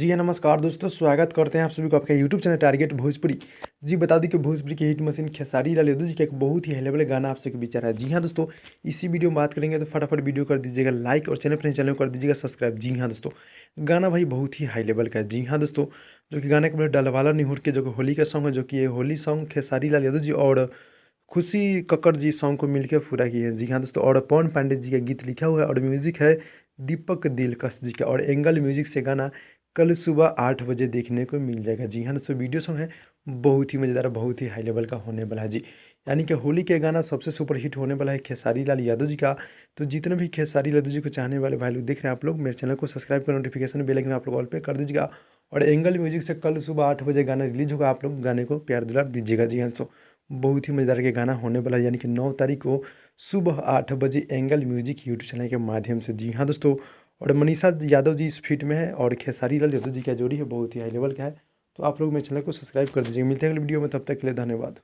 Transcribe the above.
जी हाँ, नमस्कार दोस्तों, स्वागत करते हैं आप सभी को आपका यूट्यूब चैनल टारगेट भोजपुरी। जी बता दूं कि भोजपुरी की हिट मशीन खेसारी लाल यादव जी का एक बहुत ही हाई लेवल गाना आप सबके बीच आ रहा है। जी हाँ दोस्तों, इसी वीडियो में बात करेंगे तो फटाफट वीडियो कर दीजिएगा लाइक और चैनल को कर दीजिएगा सब्सक्राइब। जी हाँ दोस्तों, गाना भाई बहुत ही हाई लेवल का है। जी हाँ दोस्तों, जो कि गाने के बाद डलवाला निहुर के जो कि होली का सॉन्ग है, जो कि ये होली सॉन्ग खेसारी लाल यादव जी और खुशी कक्कड़ जी सॉन्ग को मिलकर पूरा किए हैं। जी हाँ दोस्तों, और पवन पांडे जी का गीत लिखा हुआ है और म्यूजिक है दीपक दिलकश जी का, और एंगल म्यूजिक से गाना कल सुबह 8 बजे देखने को मिल जाएगा। जी हाँ दोस्तों, वीडियो सॉन्ग है बहुत ही मज़ेदार, बहुत ही हाई लेवल का होने वाला है जी। यानी कि होली के गाना सबसे सुपर हिट होने वाला है खेसारी लाल यादव जी का। तो जितने भी खेसारी यादव जी को चाहने वाले भाई लोग देख रहे हैं, आप लोग मेरे चैनल को सब्सक्राइब कर नोटिफिकेशन बेल आइकन आप लोग ऑल पे कर दीजिएगा। और एंगल म्यूजिक से कल सुबह 8 बजे गाना रिलीज होगा, आप लोग गाने को प्यार दुलार दीजिएगा। जी हाँ दोस्तों, बहुत ही मज़ेदार के गाना होने वाला है, यानी कि 9 तारीख को सुबह 8 बजे एंगल म्यूजिक यूट्यूब चैनल के माध्यम से। जी हाँ दोस्तों, और मनीषा यादव जी इस फीट में है और खेसारी लाल यादव जी का जोड़ी है बहुत ही हाई लेवल का है। तो आप लोग मेरे चैनल को सब्सक्राइब कर दीजिए। मिलते हैं अगले वीडियो में, तब तक के लिए धन्यवाद।